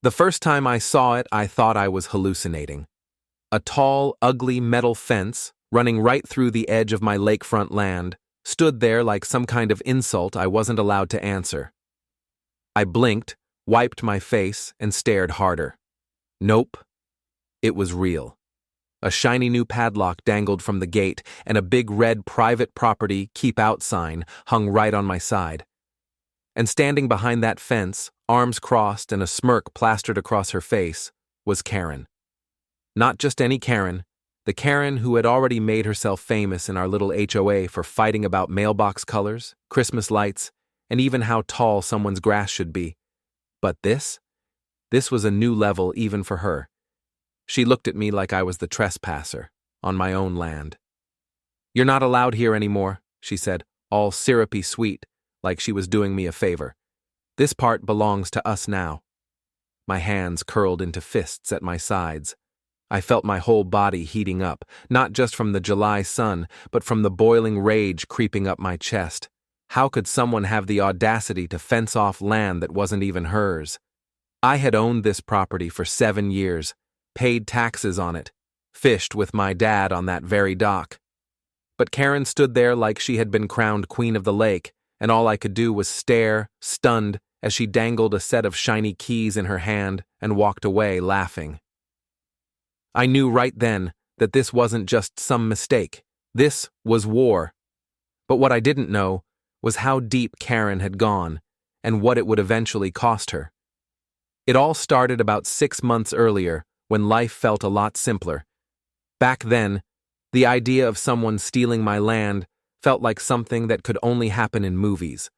The first time I saw it, I thought I was hallucinating. A tall, ugly metal fence, running right through the edge of my lakefront land, stood there like some kind of insult I wasn't allowed to answer. I blinked, wiped my face, and stared harder. Nope. It was real. A shiny new padlock dangled from the gate, and a big red private property keep out sign hung right on my side. And standing behind that fence, arms crossed and a smirk plastered across her face, was Karen. Not just any Karen, the Karen who had already made herself famous in our little HOA for fighting about mailbox colors, Christmas lights, and even how tall someone's grass should be. But this was a new level even for her. She looked at me like I was the trespasser, on my own land. "You're not allowed here anymore," she said, all syrupy sweet, like she was doing me a favor. "This part belongs to us now." My hands curled into fists at my sides. I felt my whole body heating up, not just from the July sun, but from the boiling rage creeping up my chest. How could someone have the audacity to fence off land that wasn't even hers? I had owned this property for 7 years, paid taxes on it, fished with my dad on that very dock. But Karen stood there like she had been crowned queen of the lake, and all I could do was stare, stunned, as she dangled a set of shiny keys in her hand and walked away laughing. I knew right then that this wasn't just some mistake. This was war. But what I didn't know was how deep Karen had gone and what it would eventually cost her. It all started about 6 months earlier, when life felt a lot simpler. Back then, the idea of someone stealing my land felt like something that could only happen in movies.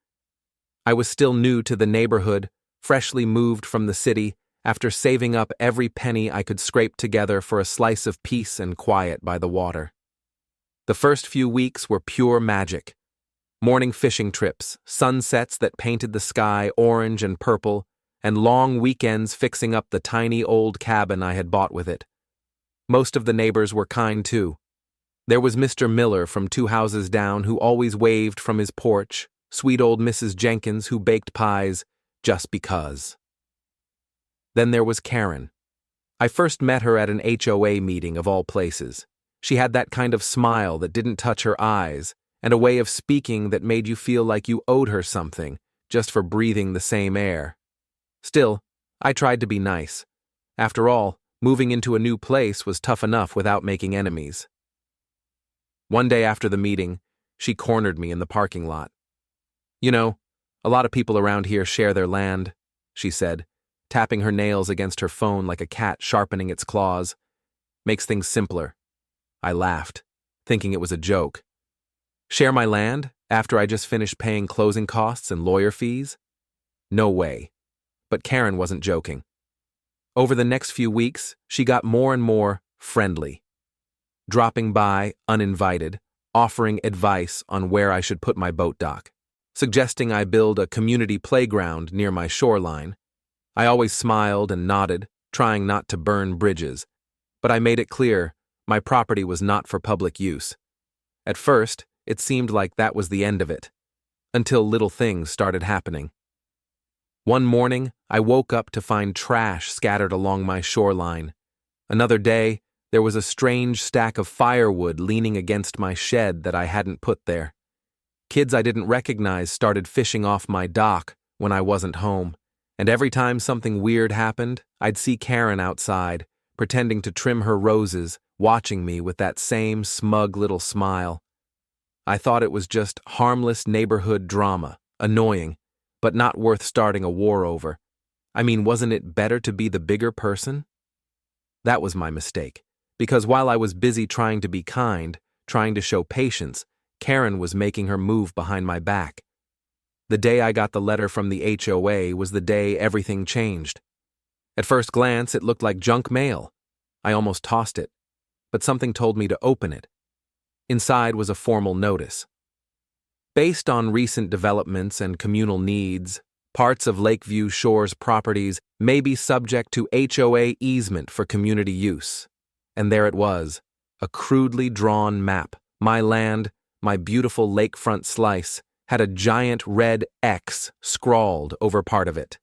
I was still new to the neighborhood, freshly moved from the city, after saving up every penny I could scrape together for a slice of peace and quiet by the water. The first few weeks were pure magic. Morning fishing trips, sunsets that painted the sky orange and purple, and long weekends fixing up the tiny old cabin I had bought with it. Most of the neighbors were kind too. There was Mr. Miller from 2 houses down who always waved from his porch, sweet old Mrs. Jenkins who baked pies, just because. Then there was Karen. I first met her at an HOA meeting of all places. She had that kind of smile that didn't touch her eyes, and a way of speaking that made you feel like you owed her something, just for breathing the same air. Still, I tried to be nice. After all, moving into a new place was tough enough without making enemies. One day after the meeting, she cornered me in the parking lot. "You know, a lot of people around here share their land," she said, tapping her nails against her phone like a cat sharpening its claws. "Makes things simpler." I laughed, thinking it was a joke. Share my land after I just finished paying closing costs and lawyer fees? No way. But Karen wasn't joking. Over the next few weeks, she got more and more friendly. Dropping by, uninvited, offering advice on where I should put my boat dock, suggesting I build a community playground near my shoreline. I always smiled and nodded, trying not to burn bridges, but I made it clear my property was not for public use. At first, it seemed like that was the end of it, until little things started happening. One morning, I woke up to find trash scattered along my shoreline. Another day, there was a strange stack of firewood leaning against my shed that I hadn't put there. Kids I didn't recognize started fishing off my dock when I wasn't home, and every time something weird happened, I'd see Karen outside, pretending to trim her roses, watching me with that same smug little smile. I thought it was just harmless neighborhood drama, annoying, but not worth starting a war over. I mean, wasn't it better to be the bigger person? That was my mistake, because while I was busy trying to be kind, trying to show patience, Karen was making her move behind my back. The day I got the letter from the HOA was the day everything changed. At first glance, it looked like junk mail. I almost tossed it, but something told me to open it. Inside was a formal notice. Based on recent developments and communal needs, parts of Lakeview Shores properties may be subject to HOA easement for community use. And there it was, a crudely drawn map. My land, my beautiful lakefront slice, had a giant red X scrawled over part of it.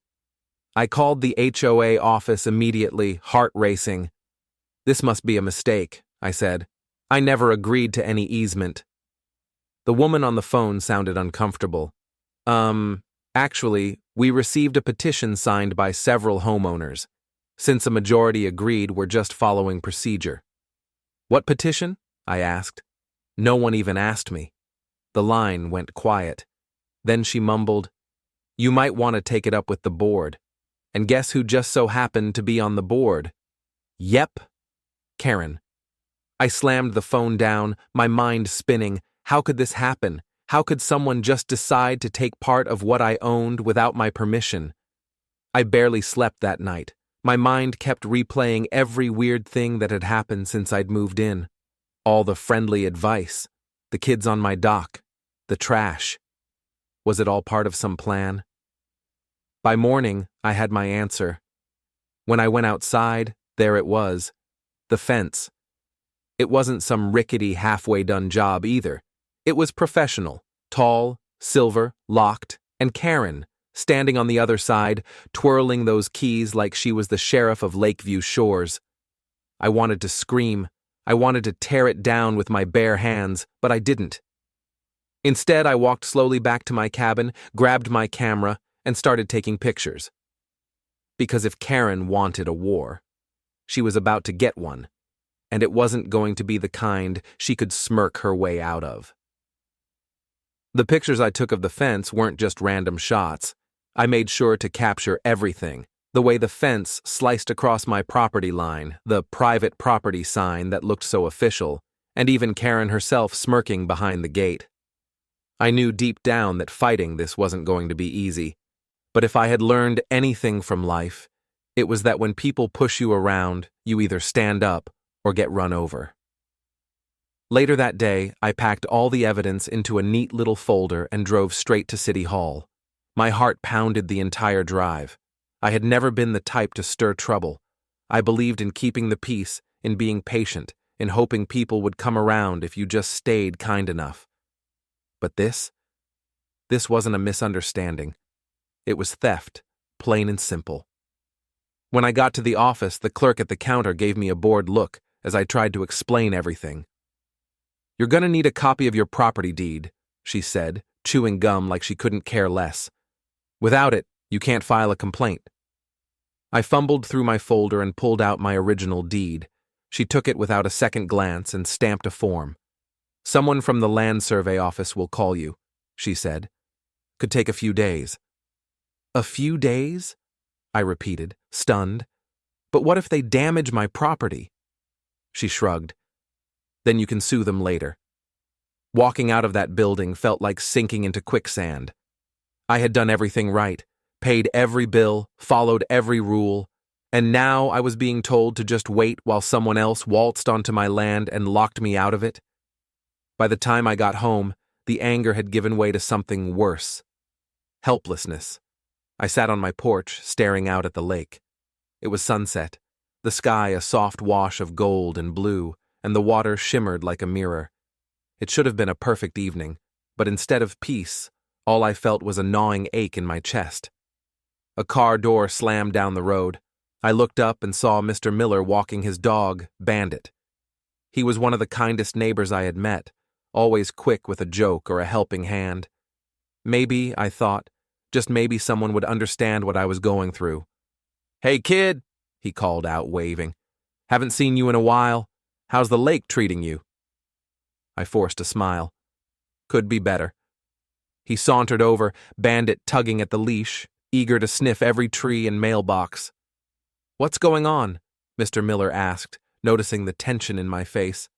I called the HOA office immediately, heart racing. "This must be a mistake," I said. "I never agreed to any easement." The woman on the phone sounded uncomfortable. Actually, we received a petition signed by several homeowners. Since a majority agreed, we're just following procedure." "What petition?" I asked. No one even asked me. The line went quiet. Then she mumbled, "You might want to take it up with the board." And guess who just so happened to be on the board? Yep, Karen. I slammed the phone down, my mind spinning. How could this happen? How could someone just decide to take part of what I owned without my permission? I barely slept that night. My mind kept replaying every weird thing that had happened since I'd moved in. All the friendly advice, the kids on my dock, the trash. Was it all part of some plan? By morning, I had my answer. When I went outside, there it was, the fence. It wasn't some rickety, halfway done job either. It was professional, tall, silver, locked, and Karen, standing on the other side, twirling those keys like she was the sheriff of Lakeview Shores. I wanted to scream. I wanted to tear it down with my bare hands, but I didn't. Instead, I walked slowly back to my cabin, grabbed my camera, and started taking pictures. Because if Karen wanted a war, she was about to get one, and it wasn't going to be the kind she could smirk her way out of. The pictures I took of the fence weren't just random shots. I made sure to capture everything. The way the fence sliced across my property line, the private property sign that looked so official, and even Karen herself smirking behind the gate. I knew deep down that fighting this wasn't going to be easy. But if I had learned anything from life, it was that when people push you around, you either stand up or get run over. Later that day, I packed all the evidence into a neat little folder and drove straight to City Hall. My heart pounded the entire drive. I had never been the type to stir trouble. I believed in keeping the peace, in being patient, in hoping people would come around if you just stayed kind enough. But this wasn't a misunderstanding. It was theft, plain and simple. When I got to the office, the clerk at the counter gave me a bored look as I tried to explain everything. "You're gonna need a copy of your property deed," she said, chewing gum like she couldn't care less. "Without it, you can't file a complaint." I fumbled through my folder and pulled out my original deed. She took it without a second glance and stamped a form. "Someone from the land survey office will call you," she said. "Could take a few days." "A few days?" I repeated, stunned. "But what if they damage my property?" She shrugged. "Then you can sue them later." Walking out of that building felt like sinking into quicksand. I had done everything right, paid every bill, followed every rule, and now I was being told to just wait while someone else waltzed onto my land and locked me out of it. By the time I got home, the anger had given way to something worse. Helplessness. I sat on my porch, staring out at the lake. It was sunset, the sky a soft wash of gold and blue, and the water shimmered like a mirror. It should have been a perfect evening, but instead of peace, all I felt was a gnawing ache in my chest. A car door slammed down the road. I looked up and saw Mr. Miller walking his dog, Bandit. He was one of the kindest neighbors I had met, always quick with a joke or a helping hand. Maybe, I thought, just maybe someone would understand what I was going through. "Hey, kid," he called out, waving. "Haven't seen you in a while. How's the lake treating you?" I forced a smile. Could be better. He sauntered over, Bandit tugging at the leash, eager to sniff every tree and mailbox. "What's going on?" Mr. Miller asked, noticing the tension in my face.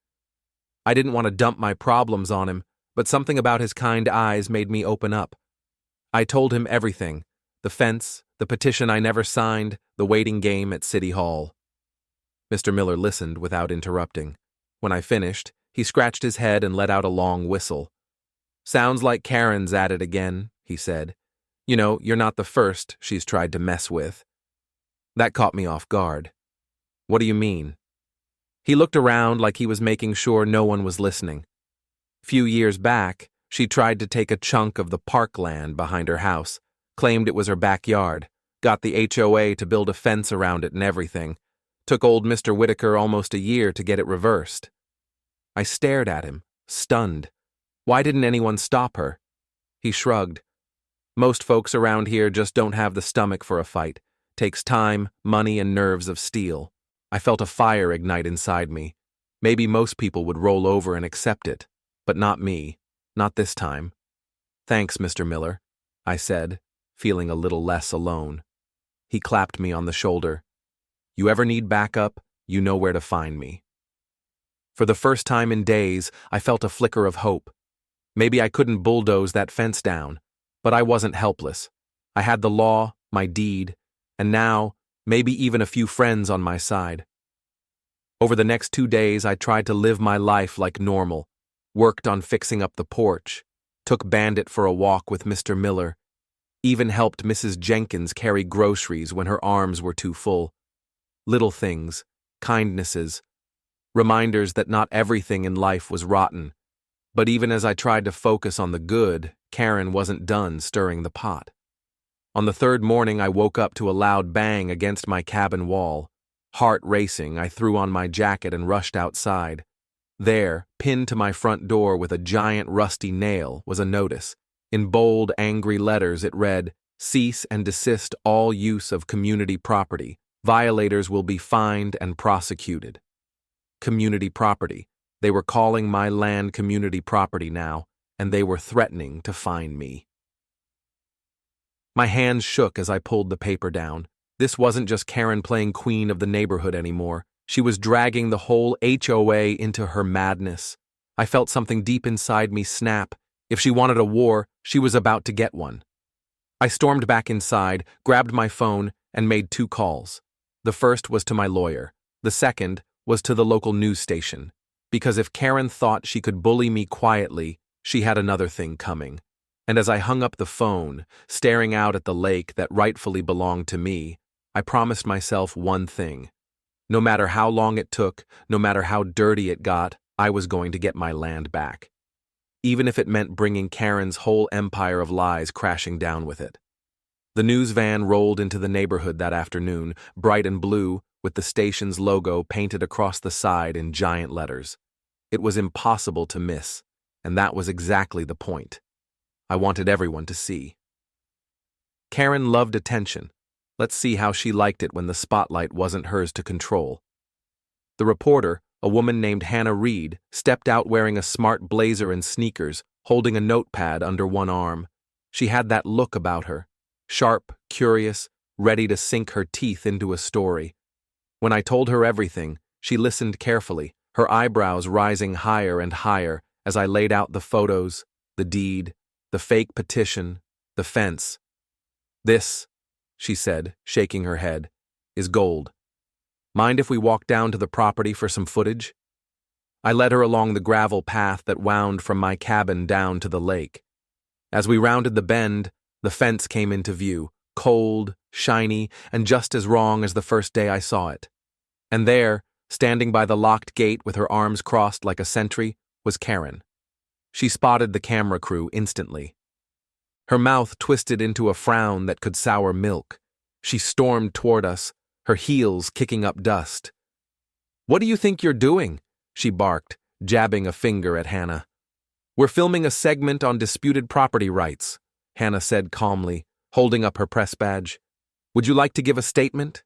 I didn't want to dump my problems on him, but something about his kind eyes made me open up. I told him everything, the fence, the petition I never signed, the waiting game at City Hall. Mr. Miller listened without interrupting. When I finished, he scratched his head and let out a long whistle. "Sounds like Karen's at it again," he said. "You know, you're not the first she's tried to mess with." That caught me off guard. "What do you mean?" He looked around like he was making sure no one was listening. Few years back, she tried to take a chunk of the parkland behind her house, claimed it was her backyard, Got the HOA to build a fence around it and everything. Took old Mr. Whitaker almost a year to get it reversed. I stared at him, stunned. Why didn't anyone stop her? He shrugged. Most folks around here just don't have the stomach for a fight. Takes time, money, and nerves of steel. I felt a fire ignite inside me. Maybe most people would roll over and accept it, but not me. Not this time. Thanks, Mr. Miller, I said, feeling a little less alone. He clapped me on the shoulder. You ever need backup, you know where to find me. For the first time in days, I felt a flicker of hope. Maybe I couldn't bulldoze that fence down, but I wasn't helpless. I had the law, my deed, and now, maybe even a few friends on my side. Over the next 2 days, I tried to live my life like normal, worked on fixing up the porch, took Bandit for a walk with Mr. Miller, even helped Mrs. Jenkins carry groceries when her arms were too full. Little things, kindnesses, reminders that not everything in life was rotten. But even as I tried to focus on the good, Karen wasn't done stirring the pot. On the third morning, I woke up to a loud bang against my cabin wall. Heart racing, I threw on my jacket and rushed outside. There, pinned to my front door with a giant rusty nail, was a notice. In bold, angry letters it read, "Cease and desist all use of community property. Violators will be fined and prosecuted." Community property. They were calling my land community property now, and they were threatening to fine me. My hands shook as I pulled the paper down. This wasn't just Karen playing queen of the neighborhood anymore. She was dragging the whole HOA into her madness. I felt something deep inside me snap. If she wanted a war, she was about to get one. I stormed back inside, grabbed my phone, and made 2 calls. The first was to my lawyer. The second was to the local news station. Because if Karen thought she could bully me quietly, she had another thing coming. And as I hung up the phone, staring out at the lake that rightfully belonged to me, I promised myself one thing. No matter how long it took, no matter how dirty it got, I was going to get my land back. Even if it meant bringing Karen's whole empire of lies crashing down with it. The news van rolled into the neighborhood that afternoon, bright and blue, with the station's logo painted across the side in giant letters. It was impossible to miss, and that was exactly the point. I wanted everyone to see. Karen loved attention. Let's see how she liked it when the spotlight wasn't hers to control. The reporter, a woman named Hannah Reed, stepped out wearing a smart blazer and sneakers, holding a notepad under one arm. She had that look about her, sharp, curious, ready to sink her teeth into a story. When I told her everything, she listened carefully, her eyebrows rising higher and higher as I laid out the photos, the deed, the fake petition, the fence. "This," she said, shaking her head, "is gold. Mind if we walk down to the property for some footage?" I led her along the gravel path that wound from my cabin down to the lake. As we rounded the bend, the fence came into view, cold, shiny, and just as wrong as the first day I saw it. And there, standing by the locked gate with her arms crossed like a sentry, was Karen. She spotted the camera crew instantly. Her mouth twisted into a frown that could sour milk. She stormed toward us, her heels kicking up dust. "What do you think you're doing?" she barked, jabbing a finger at Hannah. "We're filming a segment on disputed property rights," Hannah said calmly, holding up her press badge. "Would you like to give a statement?"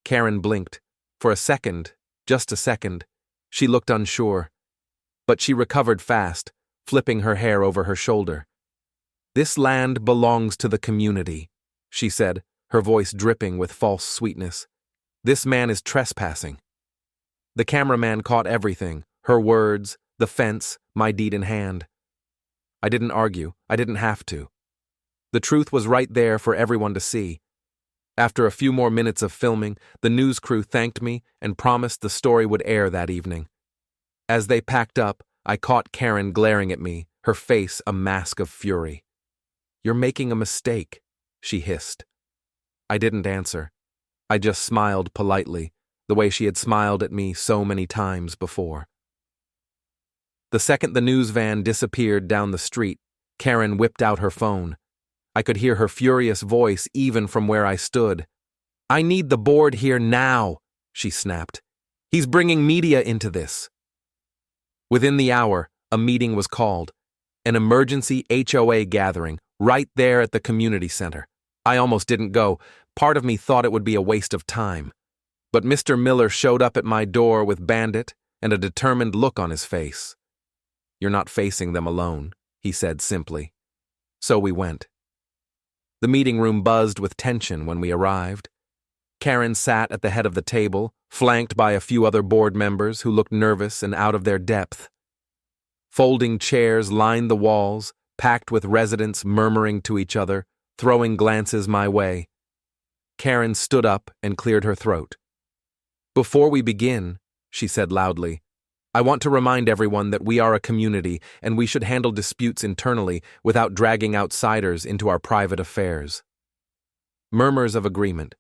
Karen blinked. For a second, just a second, she looked unsure. But she recovered fast, flipping her hair over her shoulder. "This land belongs to the community," she said, her voice dripping with false sweetness. "This man is trespassing." The cameraman caught everything, her words, the fence, my deed in hand. I didn't argue. I didn't have to. The truth was right there for everyone to see. After a few more minutes of filming, the news crew thanked me and promised the story would air that evening. As they packed up, I caught Karen glaring at me, her face a mask of fury. "You're making a mistake," she hissed. I didn't answer. I just smiled politely, the way she had smiled at me so many times before. The second the news van disappeared down the street, Karen whipped out her phone. I could hear her furious voice even from where I stood. "I need the board here now," she snapped. "He's bringing media into this." Within the hour, a meeting was called. An emergency HOA gathering, right there at the community center. I almost didn't go. Part of me thought it would be a waste of time. But Mr. Miller showed up at my door with Bandit and a determined look on his face. "You're not facing them alone," he said simply. So we went. The meeting room buzzed with tension when we arrived. Karen sat at the head of the table, flanked by a few other board members who looked nervous and out of their depth. Folding chairs lined the walls, packed with residents murmuring to each other, throwing glances my way. Karen stood up and cleared her throat. "Before we begin," she said loudly, "I want to remind everyone that we are a community and we should handle disputes internally without dragging outsiders into our private affairs." Murmurs of agreement.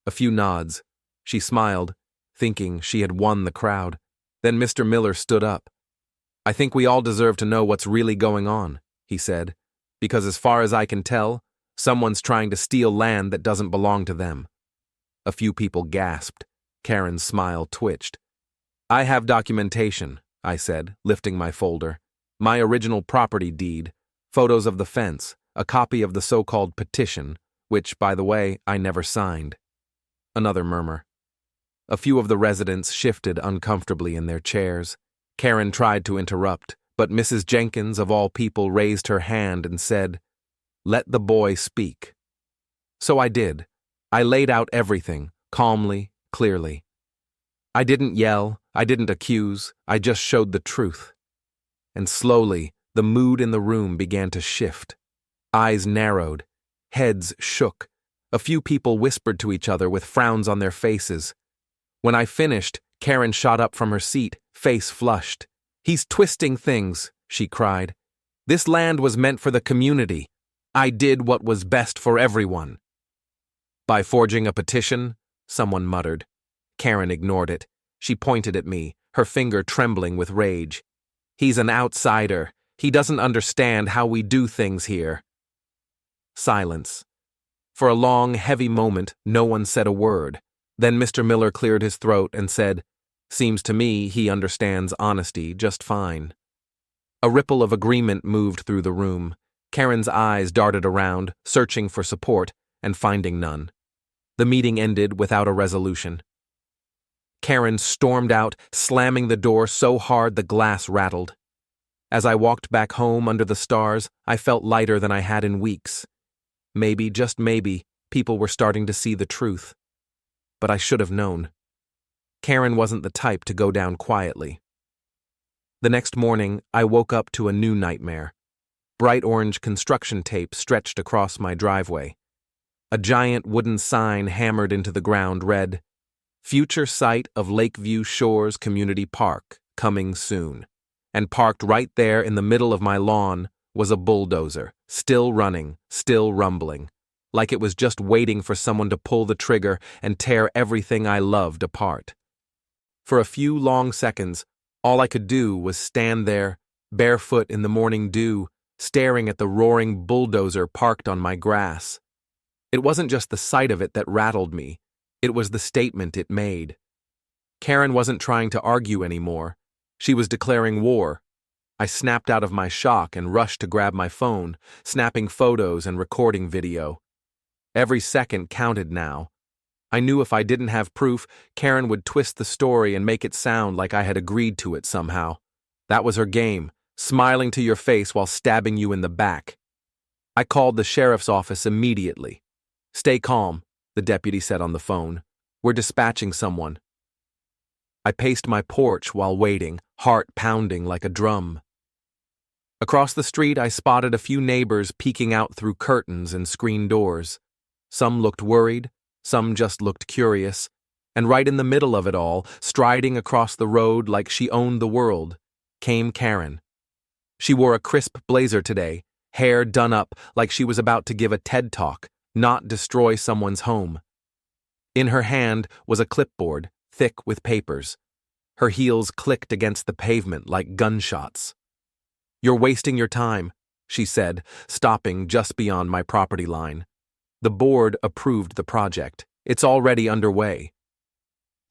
A few nods. She smiled, thinking she had won the crowd. Then Mr. Miller stood up. "I think we all deserve to know what's really going on," he said, "because as far as I can tell, someone's trying to steal land that doesn't belong to them." A few people gasped. Karen's smile twitched. "I have documentation," I said, lifting my folder. "My original property deed, photos of the fence, a copy of the so-called petition, which, by the way, I never signed." Another murmur. A few of the residents shifted uncomfortably in their chairs. Karen tried to interrupt, but Mrs. Jenkins, of all people, raised her hand and said, "Let the boy speak." So I did. I laid out everything, calmly, clearly. I didn't yell, I didn't accuse, I just showed the truth. And slowly, the mood in the room began to shift. Eyes narrowed, heads shook. A few people whispered to each other with frowns on their faces. When I finished, Karen shot up from her seat, face flushed. "He's twisting things," she cried. "This land was meant for the community. I did what was best for everyone." "By forging a petition?" someone muttered. Karen ignored it. She pointed at me, her finger trembling with rage. "He's an outsider. He doesn't understand how we do things here." Silence. For a long, heavy moment, no one said a word. Then Mr. Miller cleared his throat and said, "Seems to me he understands honesty just fine." A ripple of agreement moved through the room. Karen's eyes darted around, searching for support, and finding none. The meeting ended without a resolution. Karen stormed out, slamming the door so hard the glass rattled. As I walked back home under the stars, I felt lighter than I had in weeks. Maybe, just maybe, people were starting to see the truth. But I should have known. Karen wasn't the type to go down quietly. The next morning, I woke up to a new nightmare. Bright orange construction tape stretched across my driveway. A giant wooden sign hammered into the ground read, "Future site of Lakeview Shores Community Park, coming soon." And parked right there in the middle of my lawn was a bulldozer, still running, still rumbling, like it was just waiting for someone to pull the trigger and tear everything I loved apart. For a few long seconds, all I could do was stand there, barefoot in the morning dew, staring at the roaring bulldozer parked on my grass. It wasn't just the sight of it that rattled me, it was the statement it made. Karen wasn't trying to argue anymore. She was declaring war. I snapped out of my shock and rushed to grab my phone, snapping photos and recording video. Every second counted now. I knew if I didn't have proof, Karen would twist the story and make it sound like I had agreed to it somehow. That was her game, smiling to your face while stabbing you in the back. I called the sheriff's office immediately. "Stay calm," the deputy said on the phone. "We're dispatching someone." I paced my porch while waiting, heart pounding like a drum. Across the street, I spotted a few neighbors peeking out through curtains and screen doors. Some looked worried, some just looked curious, and right in the middle of it all, striding across the road like she owned the world, came Karen. She wore a crisp blazer today, hair done up like she was about to give a TED Talk, not destroy someone's home. In her hand was a clipboard, thick with papers. Her heels clicked against the pavement like gunshots. "You're wasting your time," she said, stopping just beyond my property line. The board approved the project. It's already underway.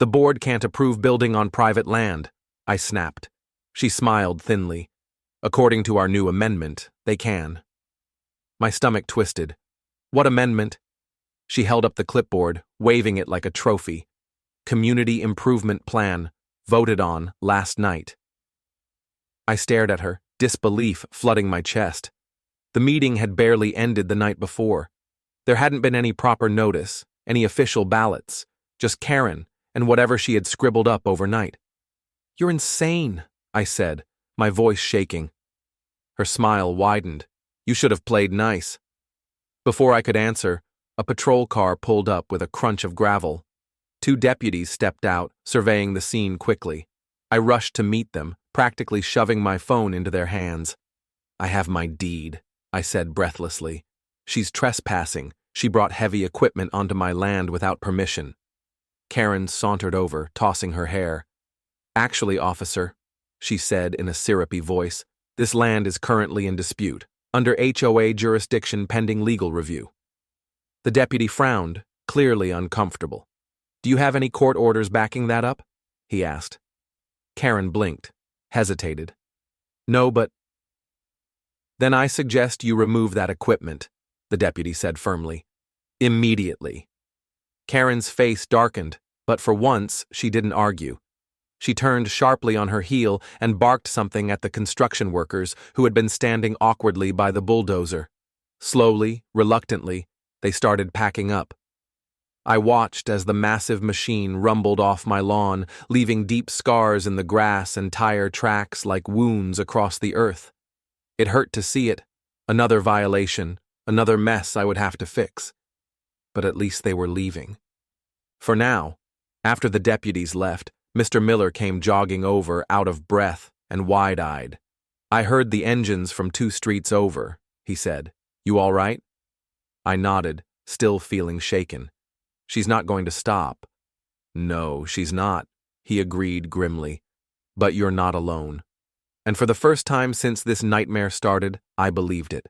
The board can't approve building on private land, I snapped. She smiled thinly. According to our new amendment, they can. My stomach twisted. What amendment? She held up the clipboard, waving it like a trophy. Community Improvement Plan, voted on last night. I stared at her, disbelief flooding my chest. The meeting had barely ended the night before. There hadn't been any proper notice, any official ballots, just Karen and whatever she had scribbled up overnight. You're insane, I said, my voice shaking. Her smile widened. You should have played nice. Before I could answer, a patrol car pulled up with a crunch of gravel. 2 deputies stepped out, surveying the scene quickly. I rushed to meet them, practically shoving my phone into their hands. I have my deed, I said breathlessly. She's trespassing. She brought heavy equipment onto my land without permission. Karen sauntered over, tossing her hair. Actually, officer, she said in a syrupy voice, this land is currently in dispute, under HOA jurisdiction pending legal review. The deputy frowned, clearly uncomfortable. Do you have any court orders backing that up? He asked. Karen blinked, hesitated. No, but... Then I suggest you remove that equipment, the deputy said firmly. Immediately. Karen's face darkened, but for once she didn't argue. She turned sharply on her heel and barked something at the construction workers who had been standing awkwardly by the bulldozer. Slowly, reluctantly, they started packing up. I watched as the massive machine rumbled off my lawn, leaving deep scars in the grass and tire tracks like wounds across the earth. It hurt to see it. Another violation, another mess I would have to fix. But at least they were leaving. For now, after the deputies left, Mr. Miller came jogging over, out of breath and wide-eyed. I heard the engines from 2 streets over, he said. You all right? I nodded, still feeling shaken. She's not going to stop. No, she's not, he agreed grimly. But you're not alone. And for the first time since this nightmare started, I believed it.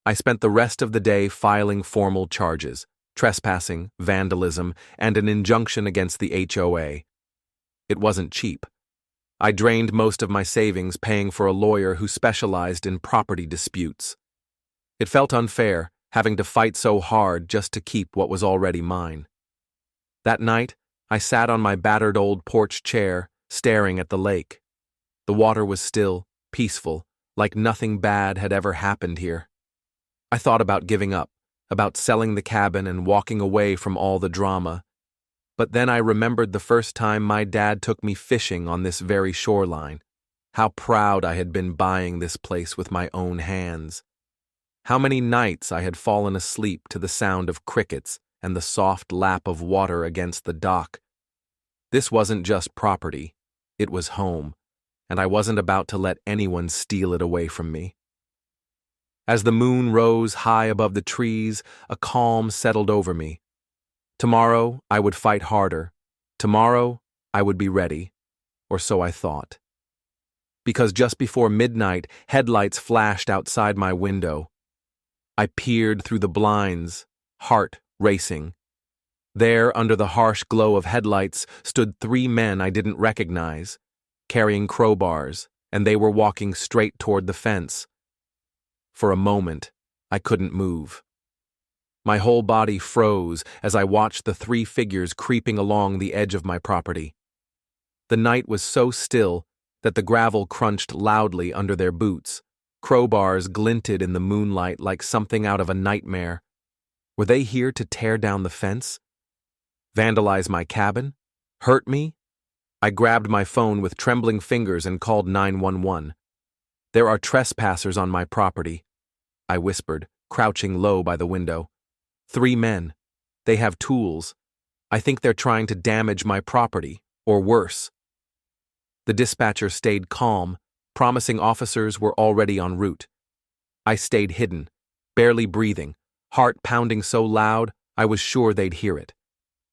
I spent the rest of the day filing formal charges, trespassing, vandalism, and an injunction against the HOA. It wasn't cheap. I drained most of my savings paying for a lawyer who specialized in property disputes. It felt unfair, having to fight so hard just to keep what was already mine. That night, I sat on my battered old porch chair, staring at the lake. The water was still, peaceful, like nothing bad had ever happened here. I thought about giving up, about selling the cabin and walking away from all the drama. But then I remembered the first time my dad took me fishing on this very shoreline. How proud I had been buying this place with my own hands. How many nights I had fallen asleep to the sound of crickets and the soft lap of water against the dock. This wasn't just property, it was home, and I wasn't about to let anyone steal it away from me. As the moon rose high above the trees, a calm settled over me. Tomorrow, I would fight harder. Tomorrow, I would be ready. Or so I thought. Because just before midnight, headlights flashed outside my window. I peered through the blinds, heart racing. There, under the harsh glow of headlights, stood 3 men I didn't recognize, carrying crowbars, and they were walking straight toward the fence. For a moment, I couldn't move. My whole body froze as I watched the 3 figures creeping along the edge of my property. The night was so still that the gravel crunched loudly under their boots. Crowbars glinted in the moonlight like something out of a nightmare. Were they here to tear down the fence? Vandalize my cabin? Hurt me? I grabbed my phone with trembling fingers and called 911. There are trespassers on my property, I whispered, crouching low by the window. 3 men. They have tools. I think they're trying to damage my property, or worse. The dispatcher stayed calm, promising officers were already en route. I stayed hidden, barely breathing, heart pounding so loud I was sure they'd hear it.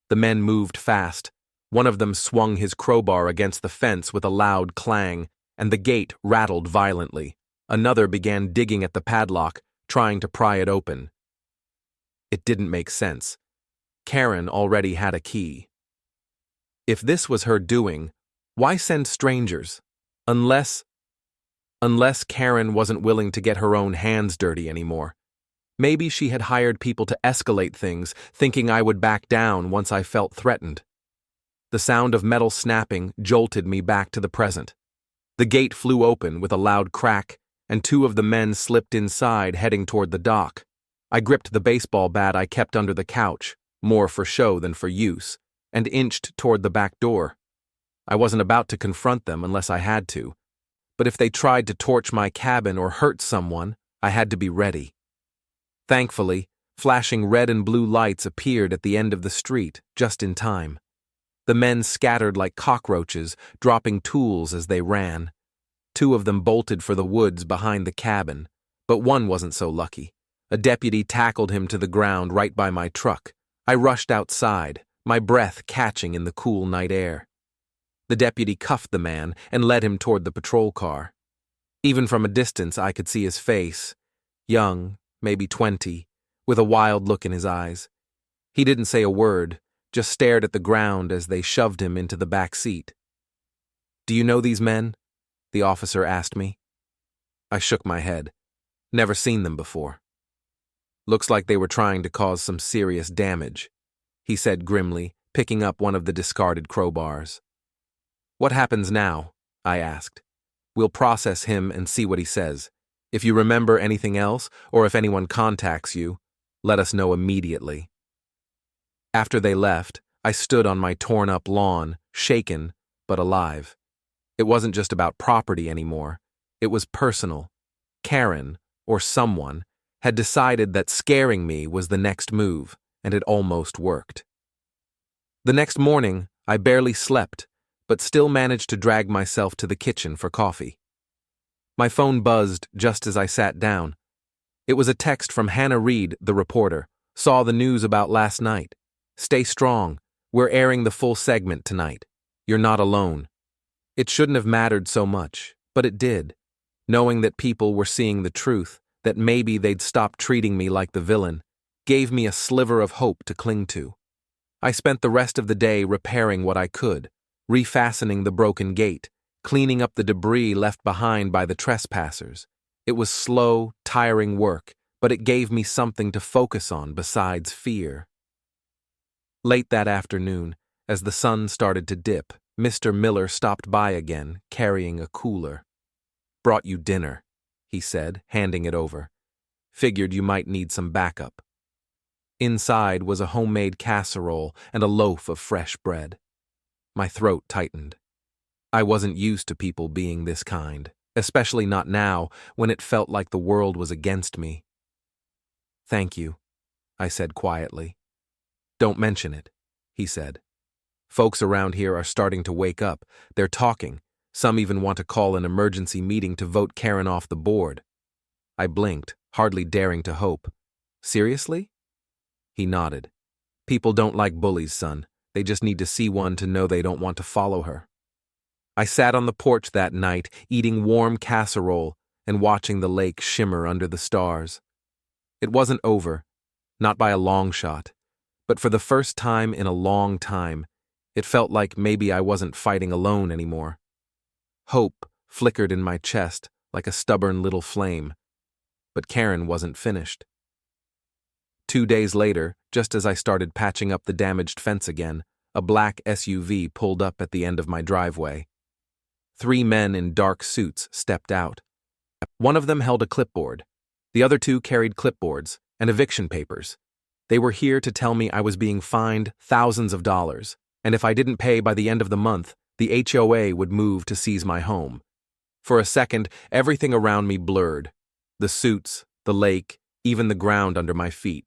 The men moved fast. One of them swung his crowbar against the fence with a loud clang, and the gate rattled violently. Another began digging at the padlock, trying to pry it open. It didn't make sense. Karen already had a key. If this was her doing, why send strangers? Unless Karen wasn't willing to get her own hands dirty anymore. Maybe she had hired people to escalate things, thinking I would back down once I felt threatened. The sound of metal snapping jolted me back to the present. The gate flew open with a loud crack, and two of the men slipped inside, heading toward the dock. I gripped the baseball bat I kept under the couch, more for show than for use, and inched toward the back door. I wasn't about to confront them unless I had to, but if they tried to torch my cabin or hurt someone, I had to be ready. Thankfully, flashing red and blue lights appeared at the end of the street, just in time. The men scattered like cockroaches, dropping tools as they ran. Two of them bolted for the woods behind the cabin, but one wasn't so lucky. A deputy tackled him to the ground right by my truck. I rushed outside, my breath catching in the cool night air. The deputy cuffed the man and led him toward the patrol car. Even from a distance, I could see his face, young, maybe 20, with a wild look in his eyes. He didn't say a word, just stared at the ground as they shoved him into the back seat. "Do you know these men?" the officer asked me. I shook my head. Never seen them before. "Looks like they were trying to cause some serious damage," he said grimly, picking up one of the discarded crowbars. "What happens now?" I asked. "We'll process him and see what he says. If you remember anything else, or if anyone contacts you, let us know immediately." After they left, I stood on my torn-up lawn, shaken but alive. It wasn't just about property anymore. It was personal. Karen, or someone, had decided that scaring me was the next move, and it almost worked. The next morning, I barely slept, but still managed to drag myself to the kitchen for coffee. My phone buzzed just as I sat down. It was a text from Hannah Reed, the reporter. "Saw the news about last night. Stay strong. We're airing the full segment tonight. You're not alone." It shouldn't have mattered so much, but it did. Knowing that people were seeing the truth, that maybe they'd stop treating me like the villain, gave me a sliver of hope to cling to. I spent the rest of the day repairing what I could, refastening the broken gate, cleaning up the debris left behind by the trespassers. It was slow, tiring work, but it gave me something to focus on besides fear. Late that afternoon, as the sun started to dip, Mr. Miller stopped by again, carrying a cooler. "Brought you dinner," he said, handing it over. "Figured you might need some backup." Inside was a homemade casserole and a loaf of fresh bread. My throat tightened. I wasn't used to people being this kind, especially not now, when it felt like the world was against me. "Thank you," I said quietly. "Don't mention it," he said. "Folks around here are starting to wake up. They're talking. Some even want to call an emergency meeting to vote Karen off the board." I blinked, hardly daring to hope. "Seriously?" He nodded. "People don't like bullies, son. They just need to see one to know they don't want to follow her." I sat on the porch that night, eating warm casserole and watching the lake shimmer under the stars. It wasn't over, not by a long shot, but for the first time in a long time, it felt like maybe I wasn't fighting alone anymore. Hope flickered in my chest like a stubborn little flame, but Karen wasn't finished. 2 days later, just as I started patching up the damaged fence again, a black SUV pulled up at the end of my driveway. 3 men in dark suits stepped out. One of them held a clipboard. The other 2 carried clipboards and eviction papers. They were here to tell me I was being fined thousands of dollars, and if I didn't pay by the end of the month, the HOA would move to seize my home. For a second, everything around me blurred. The suits, the lake, even the ground under my feet.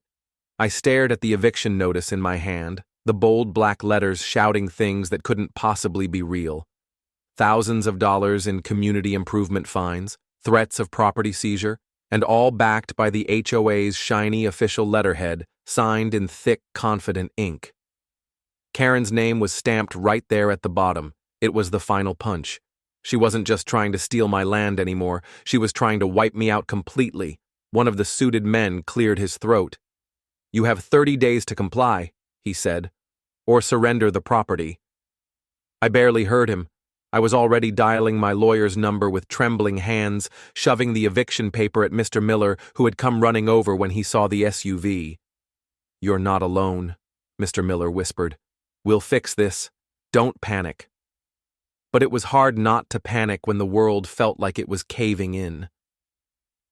I stared at the eviction notice in my hand, the bold black letters shouting things that couldn't possibly be real. Thousands of dollars in community improvement fines, threats of property seizure, and all backed by the HOA's shiny official letterhead, signed in thick, confident ink. Karen's name was stamped right there at the bottom. It was the final punch. She wasn't just trying to steal my land anymore, she was trying to wipe me out completely. One of the suited men cleared his throat. "You have 30 days to comply," he said, "or surrender the property." I barely heard him. I was already dialing my lawyer's number with trembling hands, shoving the eviction paper at Mr. Miller, who had come running over when he saw the SUV. "You're not alone," Mr. Miller whispered. "We'll fix this. Don't panic." But it was hard not to panic when the world felt like it was caving in.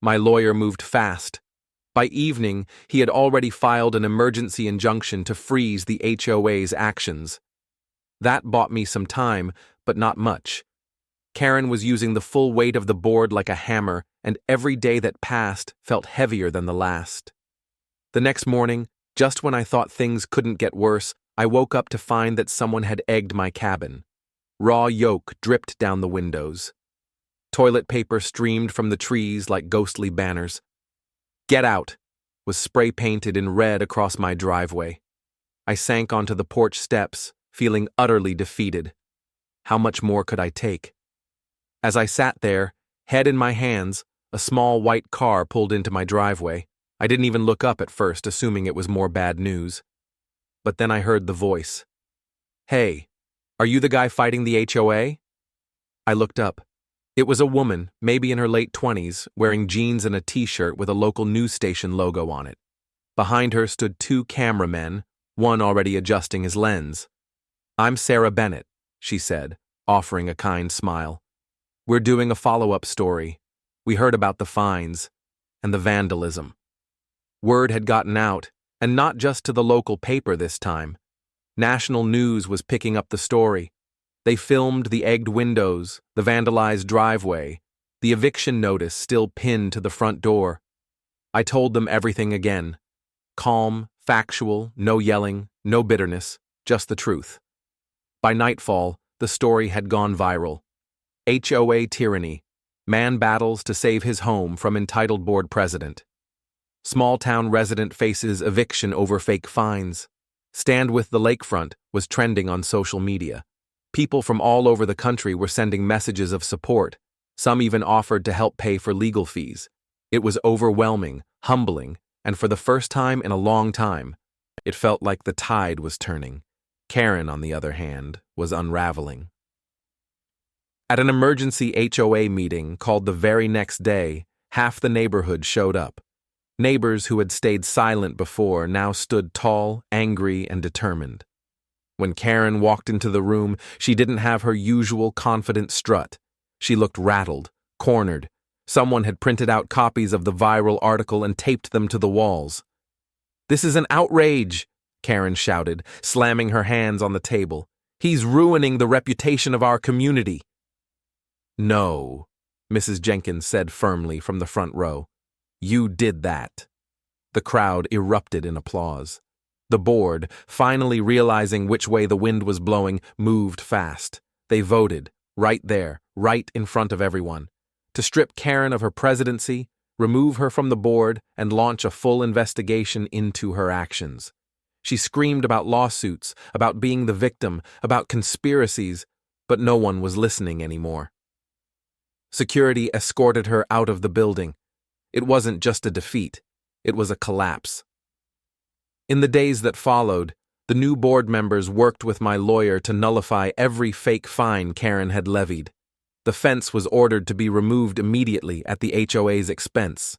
My lawyer moved fast. By evening, he had already filed an emergency injunction to freeze the HOA's actions. That bought me some time, but not much. Karen was using the full weight of the board like a hammer, and every day that passed felt heavier than the last. The next morning, just when I thought things couldn't get worse, I woke up to find that someone had egged my cabin. Raw yolk dripped down the windows. Toilet paper streamed from the trees like ghostly banners. "Get out" was spray-painted in red across my driveway. I sank onto the porch steps, feeling utterly defeated. How much more could I take? As I sat there, head in my hands, a small white car pulled into my driveway. I didn't even look up at first, assuming it was more bad news. But then I heard the voice. "Hey, are you the guy fighting the HOA?" I looked up. It was a woman, maybe in her late 20s, wearing jeans and a t-shirt with a local news station logo on it. Behind her stood two cameramen, one already adjusting his lens. "I'm Sarah Bennett," she said, offering a kind smile. "We're doing a follow-up story. We heard about the fines and the vandalism." Word had gotten out, and not just to the local paper this time. National news was picking up the story. They filmed the egged windows, the vandalized driveway, the eviction notice still pinned to the front door. I told them everything again. Calm, factual, no yelling, no bitterness, just the truth. By nightfall, the story had gone viral. HOA tyranny. Man battles to save his home from entitled board president. Small-town resident faces eviction over fake fines. Stand with the Lakefront was trending on social media. People from all over the country were sending messages of support. Some even offered to help pay for legal fees. It was overwhelming, humbling, and for the first time in a long time, it felt like the tide was turning. Karen, on the other hand, was unraveling. At an emergency HOA meeting called the very next day, half the neighborhood showed up. Neighbors who had stayed silent before now stood tall, angry, and determined. When Karen walked into the room, she didn't have her usual confident strut. She looked rattled, cornered. Someone had printed out copies of the viral article and taped them to the walls. "This is an outrage," Karen shouted, slamming her hands on the table. "He's ruining the reputation of our community." "No," Mrs. Jenkins said firmly from the front row. "You did that." The crowd erupted in applause. The board, finally realizing which way the wind was blowing, moved fast. They voted, right there, right in front of everyone, to strip Karen of her presidency, remove her from the board, and launch a full investigation into her actions. She screamed about lawsuits, about being the victim, about conspiracies, but no one was listening anymore. Security escorted her out of the building. It wasn't just a defeat, it was a collapse. In the days that followed, the new board members worked with my lawyer to nullify every fake fine Karen had levied. The fence was ordered to be removed immediately at the HOA's expense.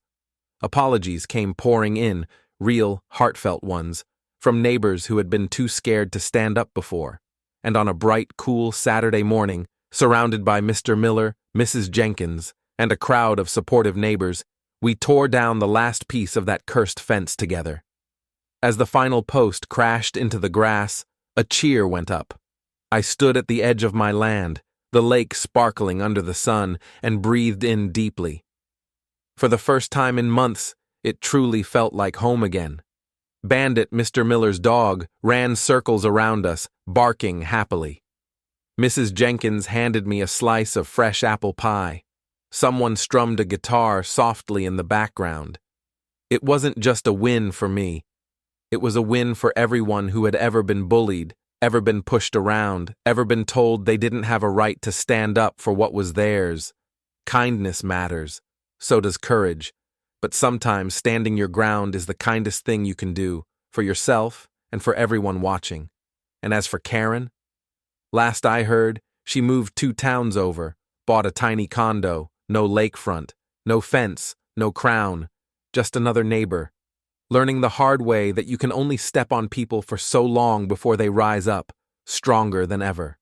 Apologies came pouring in, real, heartfelt ones, from neighbors who had been too scared to stand up before. And on a bright, cool Saturday morning, surrounded by Mr. Miller, Mrs. Jenkins, and a crowd of supportive neighbors, we tore down the last piece of that cursed fence together. As the final post crashed into the grass, a cheer went up. I stood at the edge of my land, the lake sparkling under the sun, and breathed in deeply. For the first time in months, it truly felt like home again. Bandit, Mr. Miller's dog, ran circles around us, barking happily. Mrs. Jenkins handed me a slice of fresh apple pie. Someone strummed a guitar softly in the background. It wasn't just a win for me. It was a win for everyone who had ever been bullied, Ever been pushed around? Ever been told they didn't have a right to stand up for what was theirs? Kindness matters. So does courage. But sometimes standing your ground is the kindest thing you can do, for yourself and for everyone watching. And as for Karen, last I heard, she moved 2 towns over, bought a tiny condo, no lakefront, no fence, no crown, just another neighbor. Learning the hard way that you can only step on people for so long before they rise up, stronger than ever.